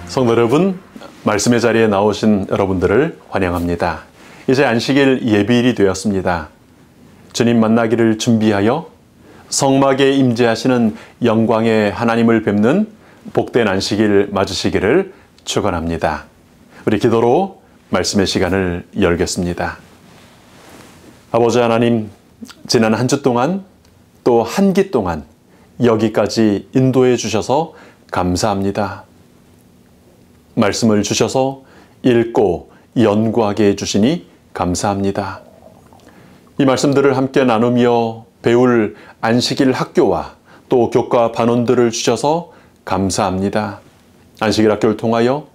성도 여러분, 말씀의 자리에 나오신 여러분들을 환영합니다. 이제 안식일 예비일이 되었습니다. 주님 만나기를 준비하여 성막에 임재하시는 영광의 하나님을 뵙는 복된 안식일 맞으시기를 축원합니다. 우리 기도로 말씀의 시간을 열겠습니다. 아버지 하나님, 지난 한 주 동안 또 한 기 동안 여기까지 인도해 주셔서 감사합니다. 말씀을 주셔서 읽고 연구하게 해주시니 감사합니다. 이 말씀들을 함께 나누며 배울 안식일 학교와 또 교과 반원들을 주셔서 감사합니다. 안식일 학교를 통하여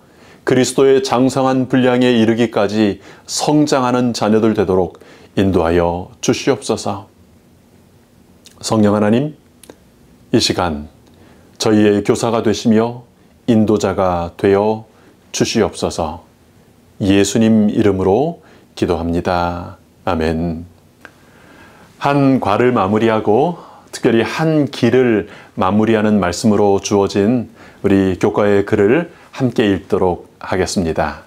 그리스도의 장성한 분량에 이르기까지 성장하는 자녀들 되도록 인도하여 주시옵소서. 성령 하나님, 이 시간 저희의 교사가 되시며 인도자가 되어 주시옵소서. 예수님 이름으로 기도합니다. 아멘. 한 과를 마무리하고 특별히 한 길을 마무리하는 말씀으로 주어진 우리 교과의 글을 함께 읽도록 하겠습니다.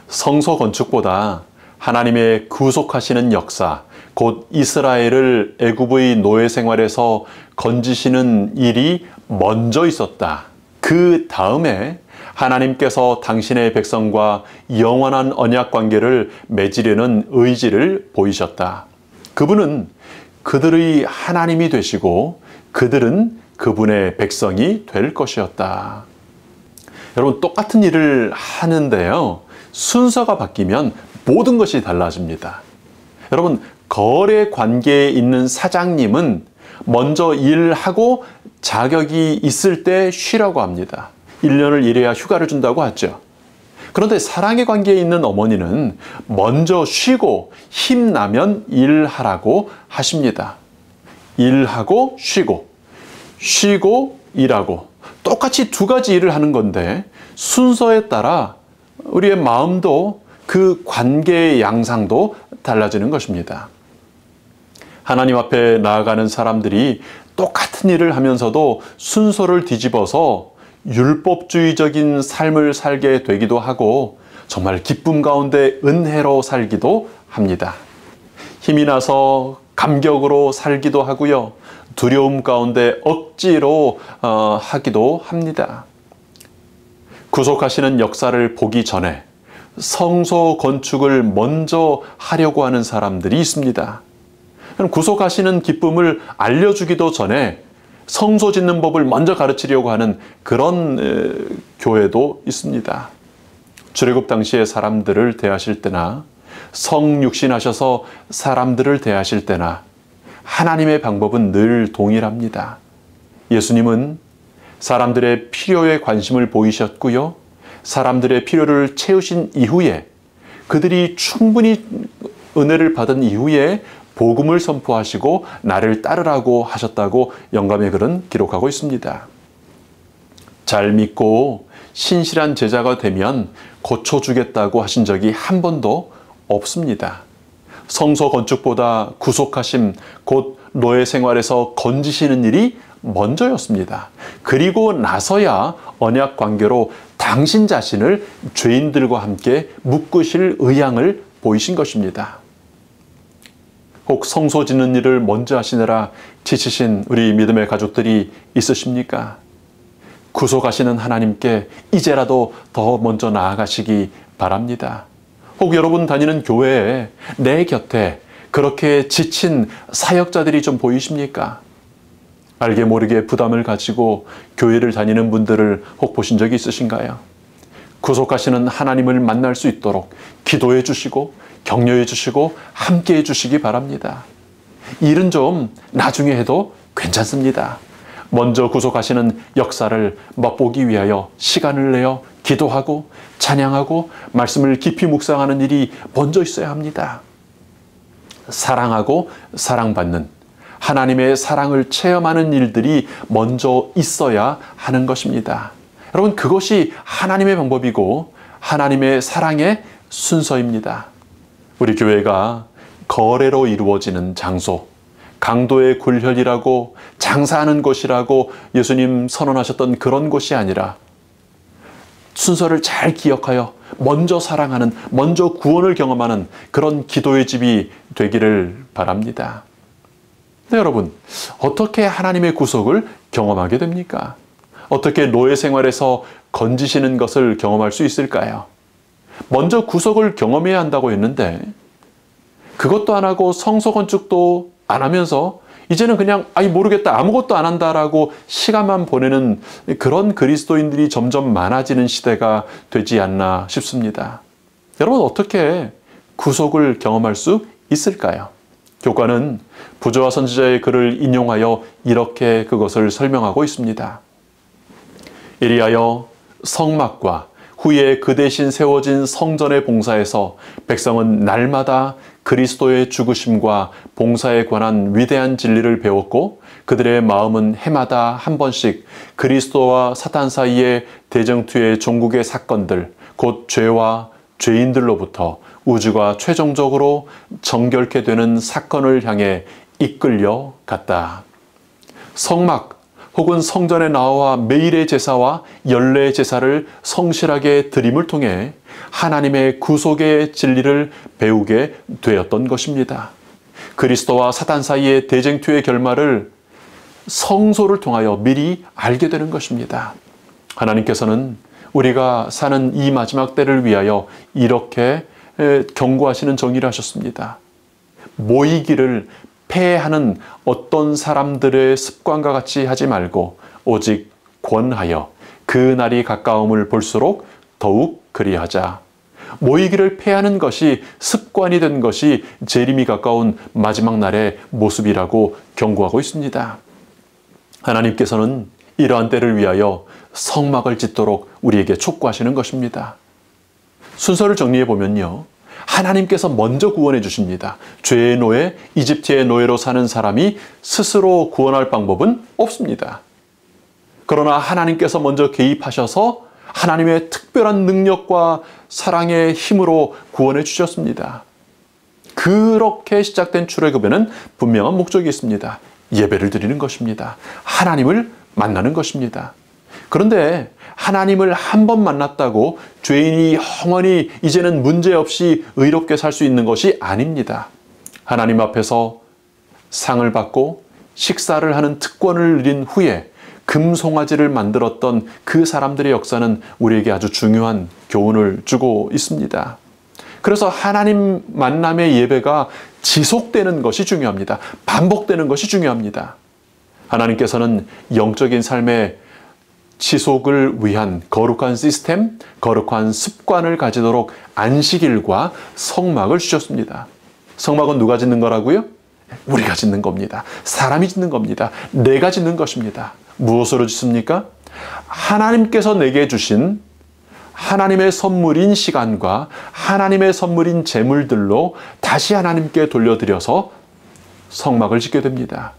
성소 건축보다 하나님의 구속하시는 역사, 곧 이스라엘을 애굽의 노예 생활에서 건지시는 일이 먼저 있었다. 그 다음에 하나님께서 당신의 백성과 영원한 언약 관계를 맺으려는 의지를 보이셨다. 그분은 그들의 하나님이 되시고 그들은 그분의 백성이 될 것이었다. 여러분, 똑같은 일을 하는데요, 순서가 바뀌면 모든 것이 달라집니다. 여러분, 거래 관계에 있는 사장님은 먼저 일하고 자격이 있을 때 쉬라고 합니다. 1년을 일해야 휴가를 준다고 하죠. 그런데 사랑의 관계에 있는 어머니는 먼저 쉬고 힘나면 일하라고 하십니다. 일하고 쉬고, 쉬고 일하고, 똑같이 두 가지 일을 하는 건데 순서에 따라 우리의 마음도 그 관계의 양상도 달라지는 것입니다. 하나님 앞에 나아가는 사람들이 똑같은 일을 하면서도 순서를 뒤집어서 율법주의적인 삶을 살게 되기도 하고 정말 기쁨 가운데 은혜로 살기도 합니다. 힘이 나서 감격으로 살기도 하고요. 두려움 가운데 억지로 하기도 합니다. 구속하시는 역사를 보기 전에 성소 건축을 먼저 하려고 하는 사람들이 있습니다. 구속하시는 기쁨을 알려주기도 전에 성소 짓는 법을 먼저 가르치려고 하는 그런 교회도 있습니다. 출애굽 당시의 사람들을 대하실 때나 성육신하셔서 사람들을 대하실 때나 하나님의 방법은 늘 동일합니다. 예수님은 사람들의 필요에 관심을 보이셨고요. 사람들의 필요를 채우신 이후에 그들이 충분히 은혜를 받은 이후에 복음을 선포하시고 나를 따르라고 하셨다고 영감의 글은 기록하고 있습니다. 잘 믿고 신실한 제자가 되면 고쳐주겠다고 하신 적이 한 번도 없습니다. 성소 건축보다 구속하심, 곧 노예 생활에서 건지시는 일이 먼저였습니다. 그리고 나서야 언약 관계로 당신 자신을 죄인들과 함께 묶으실 의향을 보이신 것입니다. 혹 성소 짓는 일을 먼저 하시느라 지치신 우리 믿음의 가족들이 있으십니까? 구속하시는 하나님께 이제라도 더 먼저 나아가시기 바랍니다. 혹 여러분 다니는 교회에 내 곁에 그렇게 지친 사역자들이 좀 보이십니까? 알게 모르게 부담을 가지고 교회를 다니는 분들을 혹 보신 적이 있으신가요? 구속하시는 하나님을 만날 수 있도록 기도해 주시고 격려해 주시고 함께 해 주시기 바랍니다. 일은 좀 나중에 해도 괜찮습니다. 먼저 구속하시는 역사를 맛보기 위하여 시간을 내어 기도하고 찬양하고 말씀을 깊이 묵상하는 일이 먼저 있어야 합니다. 사랑하고 사랑받는 하나님의 사랑을 체험하는 일들이 먼저 있어야 하는 것입니다. 여러분, 그것이 하나님의 방법이고 하나님의 사랑의 순서입니다. 우리 교회가 거래로 이루어지는 장소, 강도의 굴혈이라고 장사하는 곳이라고 예수님 선언하셨던 그런 곳이 아니라 순서를 잘 기억하여 먼저 사랑하는, 먼저 구원을 경험하는 그런 기도의 집이 되기를 바랍니다. 네, 여러분, 어떻게 하나님의 구속을 경험하게 됩니까? 어떻게 노예 생활에서 건지시는 것을 경험할 수 있을까요? 먼저 구속을 경험해야 한다고 했는데 그것도 안 하고 성소 건축도 안 하면서 이제는 그냥 모르겠다, 아무것도 안 한다라고 시간만 보내는 그런 그리스도인들이 점점 많아지는 시대가 되지 않나 싶습니다. 여러분, 어떻게 구속을 경험할 수 있을까요? 교과는 부조와 선지자의 글을 인용하여 이렇게 그것을 설명하고 있습니다. 이리하여 성막과 후에 그 대신 세워진 성전의 봉사에서 백성은 날마다 그리스도의 죽으심과 봉사에 관한 위대한 진리를 배웠고 그들의 마음은 해마다 한 번씩 그리스도와 사탄 사이의 대쟁투의 종국의 사건들, 곧 죄와 죄인들로부터 우주가 최종적으로 정결케 되는 사건을 향해 이끌려 갔다. 성막 혹은 성전에 나와 매일의 제사와 연례의 제사를 성실하게 드림을 통해 하나님의 구속의 진리를 배우게 되었던 것입니다. 그리스도와 사탄 사이의 대쟁투의 결말을 성소를 통하여 미리 알게 되는 것입니다. 하나님께서는 우리가 사는 이 마지막 때를 위하여 이렇게 경고하시는 정의를 하셨습니다. 모이기를 패하는 어떤 사람들의 습관과 같이 하지 말고 오직 권하여 그 날이 가까움을 볼수록 더욱 그리하자. 모이기를 패하는 것이 습관이 된 것이 재림이 가까운 마지막 날의 모습이라고 경고하고 있습니다. 하나님께서는 이러한 때를 위하여 성막을 짓도록 우리에게 촉구하시는 것입니다. 순서를 정리해 보면요, 하나님께서 먼저 구원해 주십니다. 죄의 노예, 이집트의 노예로 사는 사람이 스스로 구원할 방법은 없습니다. 그러나 하나님께서 먼저 개입하셔서 하나님의 특별한 능력과 사랑의 힘으로 구원해 주셨습니다. 그렇게 시작된 출애굽에는 분명한 목적이 있습니다. 예배를 드리는 것입니다. 하나님을 만나는 것입니다. 그런데 하나님을 한 번 만났다고 죄인이 영원히 이제는 문제없이 의롭게 살 수 있는 것이 아닙니다. 하나님 앞에서 상을 받고 식사를 하는 특권을 누린 후에 금송아지를 만들었던 그 사람들의 역사는 우리에게 아주 중요한 교훈을 주고 있습니다. 그래서 하나님 만남의 예배가 지속되는 것이 중요합니다. 반복되는 것이 중요합니다. 하나님께서는 영적인 삶의 지속을 위한 거룩한 시스템, 거룩한 습관을 가지도록 안식일과 성막을 주셨습니다. 성막은 누가 짓는 거라고요? 우리가 짓는 겁니다. 사람이 짓는 겁니다. 내가 짓는 것입니다. 무엇으로 짓습니까? 하나님께서 내게 주신 하나님의 선물인 시간과 하나님의 선물인 재물들로 다시 하나님께 돌려드려서 성막을 짓게 됩니다.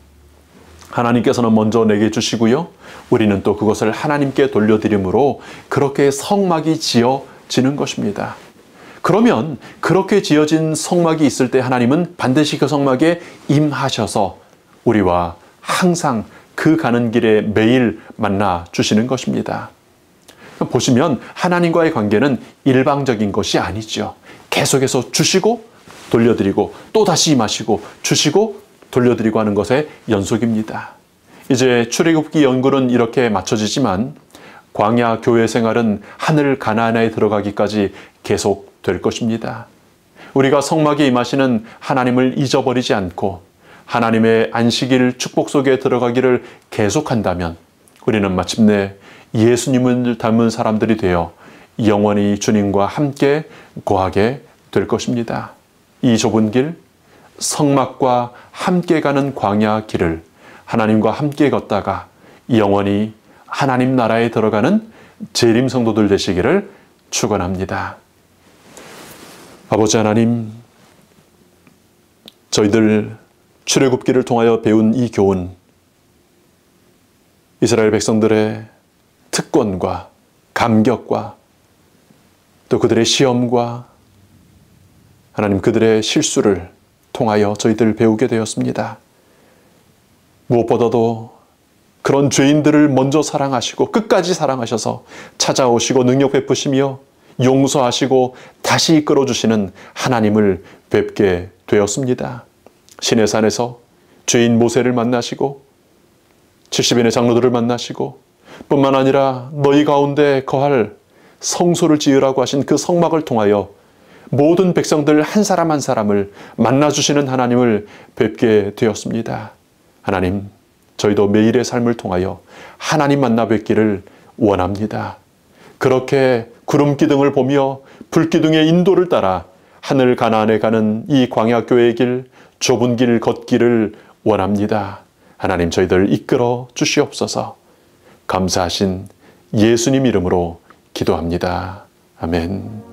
하나님께서는 먼저 내게 주시고요, 우리는 또 그것을 하나님께 돌려드림으로 그렇게 성막이 지어지는 것입니다. 그러면 그렇게 지어진 성막이 있을 때 하나님은 반드시 그 성막에 임하셔서 우리와 항상 그 가는 길에 매일 만나 주시는 것입니다. 보시면 하나님과의 관계는 일방적인 것이 아니죠. 계속해서 주시고 돌려드리고 또 다시 임하시고 주시고 돌려드리고 하는 것의 연속입니다. 이제 출애굽기 연구는 이렇게 마쳐지지만 광야 교회 생활은 하늘 가나안에 들어가기까지 계속될 것입니다. 우리가 성막에 임하시는 하나님을 잊어버리지 않고 하나님의 안식일 축복 속에 들어가기를 계속한다면 우리는 마침내 예수님을 닮은 사람들이 되어 영원히 주님과 함께 거하게 될 것입니다. 이 좁은 길, 성막과 함께 가는 광야 길을 하나님과 함께 걷다가 영원히 하나님 나라에 들어가는 재림 성도들 되시기를 축원합니다. 아버지 하나님, 저희들 출애굽기를 통하여 배운 이 교훈, 이스라엘 백성들의 특권과 감격과 또 그들의 시험과 하나님 그들의 실수를 통하여 저희들 배우게 되었습니다. 무엇보다도 그런 죄인들을 먼저 사랑하시고 끝까지 사랑하셔서 찾아오시고 능력 베푸시며 용서하시고 다시 이끌어주시는 하나님을 뵙게 되었습니다. 시내산에서 죄인 모세를 만나시고 70인의 장로들을 만나시고 뿐만 아니라 너희 가운데 거할 성소를 지으라고 하신 그 성막을 통하여 모든 백성들 한 사람 한 사람을 만나주시는 하나님을 뵙게 되었습니다. 하나님, 저희도 매일의 삶을 통하여 하나님 만나 뵙기를 원합니다. 그렇게 구름기둥을 보며 불기둥의 인도를 따라 하늘 가나안에 가는 이 광야교회의 길, 좁은 길 걷기를 원합니다. 하나님, 저희들 이끌어 주시옵소서. 감사하신 예수님 이름으로 기도합니다. 아멘.